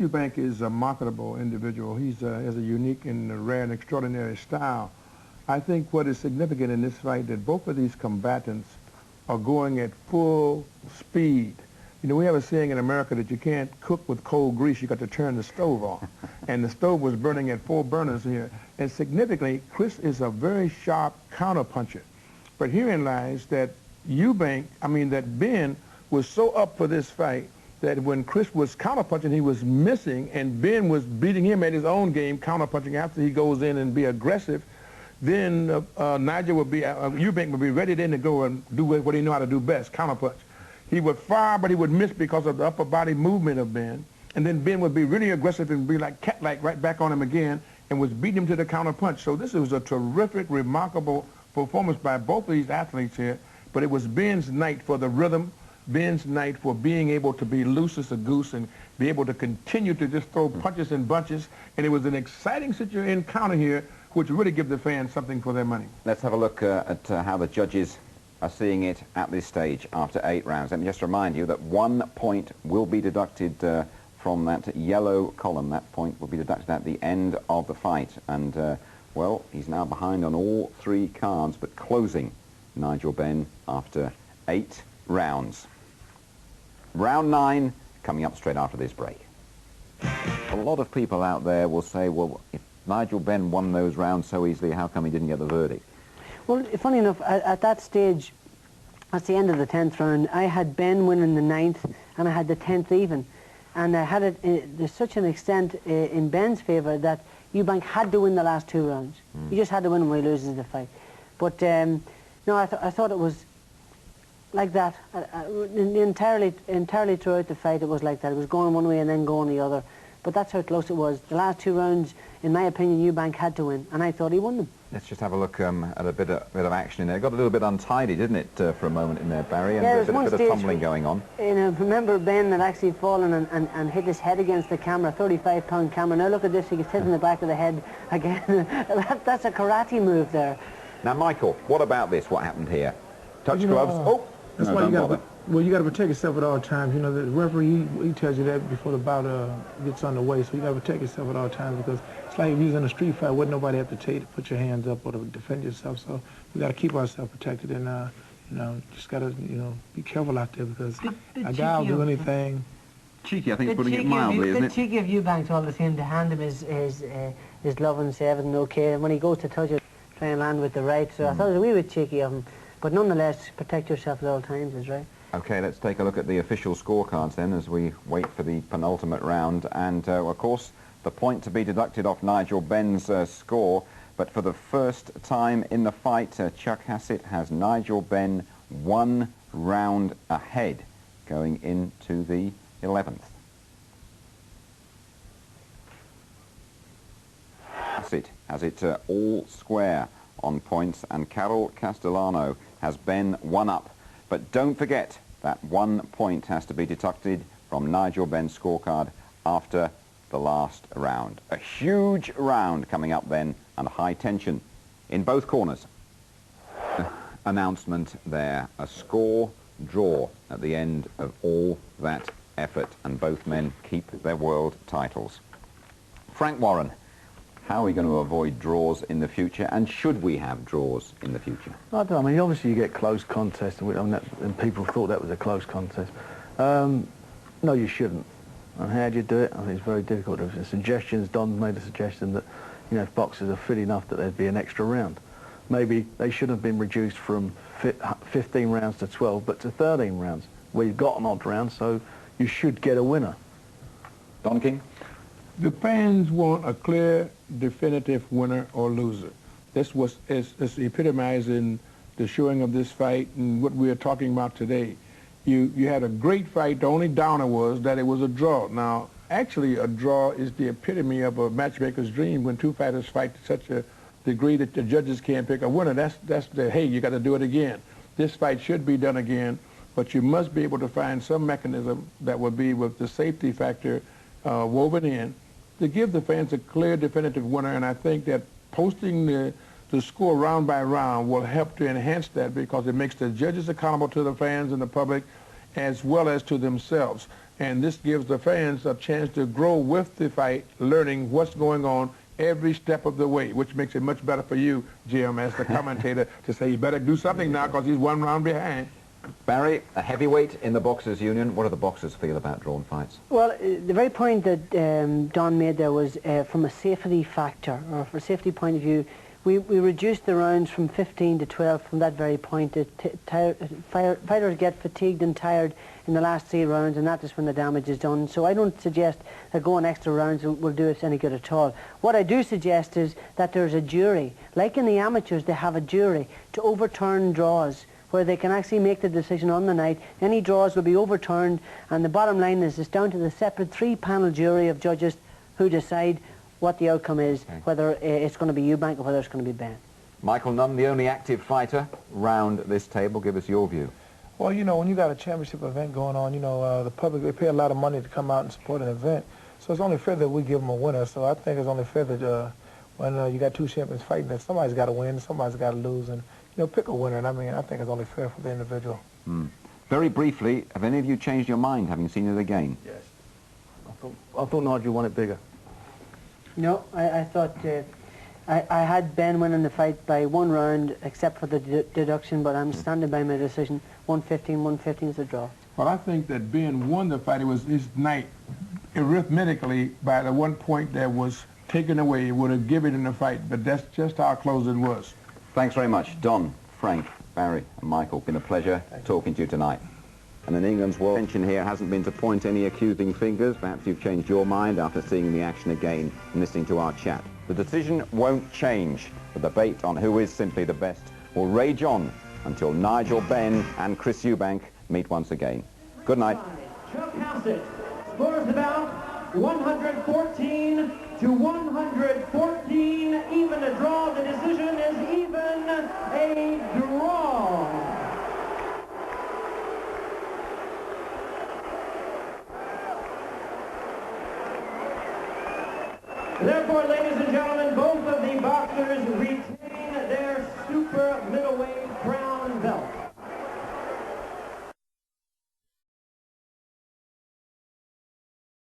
Eubank is a marketable individual. He's has a unique and rare and extraordinary style. I think what is significant in this fight that both of these combatants are going at full speed. You know, we have a saying in America that you can't cook with cold grease, you got to turn the stove on. And the stove was burning at 4 burners here. And significantly, Chris is a very sharp counterpuncher. But herein lies that that Benn was so up for this fight that when Chris was counterpunching, he was missing, and Benn was beating him at his own game, counterpunching after he goes in and be aggressive. Then Eubank would be ready then to go and do what he know how to do best, counterpunch. He would fire, but he would miss because of the upper body movement of Benn. And then Benn would be really aggressive and be like cat-like right back on him again and was beating him to the counterpunch. So this was a terrific, remarkable performance by both of these athletes here. But it was Benn's night for the rhythm, Benn's night for being able to be loose as a goose and be able to continue to just throw punches and bunches. And it was an exciting encounter here, which really give the fans something for their money. Let's have a look at how the judges are seeing it at this stage after 8 rounds. Let me just remind you that 1 point will be deducted from that yellow column. That point will be deducted at the end of the fight. And, well, he's now behind on all 3 cards, but closing Nigel Benn after 8 rounds. Round 9 coming up straight after this break. A lot of people out there will say, well, if Nigel Benn won those rounds so easily, how come he didn't get the verdict? Well, funny enough, at that stage, at the end of the 10th round, I had Benn winning the 9th, and I had the 10th even. And I had it to such an extent in Benn's favour that Eubank had to win the last 2 rounds. He just had to win them or he loses the fight. But, no, I thought it was like that. Entirely throughout the fight, it was like that. It was going one way and then going the other. But that's how close it was. The last 2 rounds, in my opinion, Eubank had to win, and I thought he won them. Let's just have a look at a bit of action in there. It got a little bit untidy, didn't it, for a moment in there, Barry? And yeah, a bit of tumbling going on. You know, remember Ben had actually fallen and hit his head against the camera, 35-pound camera. Now look at this, he gets hit in the back of the head again. That's a karate move there. Now, Michael, what about this? What happened here? Touch gloves. Oh! That's why you got to protect yourself at all times. You know, the referee, he tells you that before the bout gets underway, so you got to protect yourself at all times because it's like if you was in a street fight, wouldn't nobody have to tell you to put your hands up or to defend yourself. So we got to keep ourselves protected and, you know, just got to, you know, be careful out there because a guy will do anything. Cheeky, I think, putting it mildly, isn't it? Cheeky of Eubank all the same to hand him his glove and say everything okay, and when he goes to touch it, try and land with the right. So I thought it was a wee bit cheeky of him. But nonetheless, protect yourself at all times is right. Okay, let's take a look at the official scorecards then as we wait for the penultimate round. And, of course, the point to be deducted off Nigel Benn's score. But for the first time in the fight, Chuck Hassett has Nigel Benn 1 round ahead going into the 11th. Hassett has it all square on points, and Carol Castellano has Benn 1 up. But don't forget that 1 point has to be deducted from Nigel Benn's scorecard after the last round. A huge round coming up then, and high tension in both corners. Announcement there, a score draw at the end of all that effort, and both men keep their world titles. Frank Warren, how are we going to avoid draws in the future, and should we have draws in the future? I don't know. I mean, obviously you get close contests, and people thought that was a close contest. No, you shouldn't. And how do you do it? I think it's very difficult. There were suggestions. Don made a suggestion that, you know, if boxers are fit enough that there'd be an extra round. Maybe they should have been reduced from 15 rounds to 12, but to 13 rounds, where you've got an odd round, so you should get a winner. Don King? The fans want a clear, definitive winner or loser. This was epitomized in the showing of this fight and what we are talking about today. You had a great fight. The only downer was that it was a draw. Now, actually, a draw is the epitome of a matchmaker's dream when 2 fighters fight to such a degree that the judges can't pick a winner. That's the, hey, you got to do it again. This fight should be done again, but you must be able to find some mechanism that would be with the safety factor woven in to give the fans a clear, definitive winner, and I think that posting the score round by round will help to enhance that because it makes the judges accountable to the fans and the public as well as to themselves. and this gives the fans a chance to grow with the fight, learning what's going on every step of the way, which makes it much better for you, Jim, as the commentator, to say you better do something now because he's 1 round behind. Barry, a heavyweight in the Boxers Union. What do the boxers feel about drawn fights? Well, the very point that Don made there was from a safety factor, or from a safety point of view, we reduced the rounds from 15 to 12 from that very point. Fighters get fatigued and tired in the last 3 rounds, and that is when the damage is done. So I don't suggest that going extra rounds will do us any good at all. What I do suggest is that there's a jury. Like in the amateurs, they have a jury to overturn draws, where they can actually make the decision on the night. Any draws will be overturned, and the bottom line is it's down to the separate 3-panel jury of judges who decide what the outcome is, whether it's going to be Eubank or whether it's going to be Benn. Michael Nunn, the only active fighter round this table. Give us your view. Well, you know, when you got a championship event going on, you know, the public, they pay a lot of money to come out and support an event. So it's only fair that we give them a winner. So I think it's only fair that when you got 2 champions fighting, that somebody's got to win, somebody's got to lose, and, you know, pick a winner. And I mean, I think it's only fair for the individual. Very briefly, have any of you changed your mind having seen it again? Yes. I thought Nigel won it bigger. No, I thought I had Benn winning the fight by 1 round, except for the deduction, but I'm standing by my decision. 115 is a draw. Well, I think that Benn won the fight. It was his night. Arithmetically, by the 1 point that was taken away, it would have given in the fight, but that's just how close it was. Thanks very much, Don, Frank, Barry and Michael. Been a pleasure talking to you tonight. And in England's world, attention here hasn't been to point any accusing fingers. Perhaps you've changed your mind after seeing the action again and listening to our chat. The decision won't change. The debate on who is simply the best will rage on until Nigel Benn and Chris Eubank meet once again. Good night. Chuck Hassett scores about 114 to 114, even a draw. The decision is even a draw. Therefore, ladies and gentlemen, both of the boxers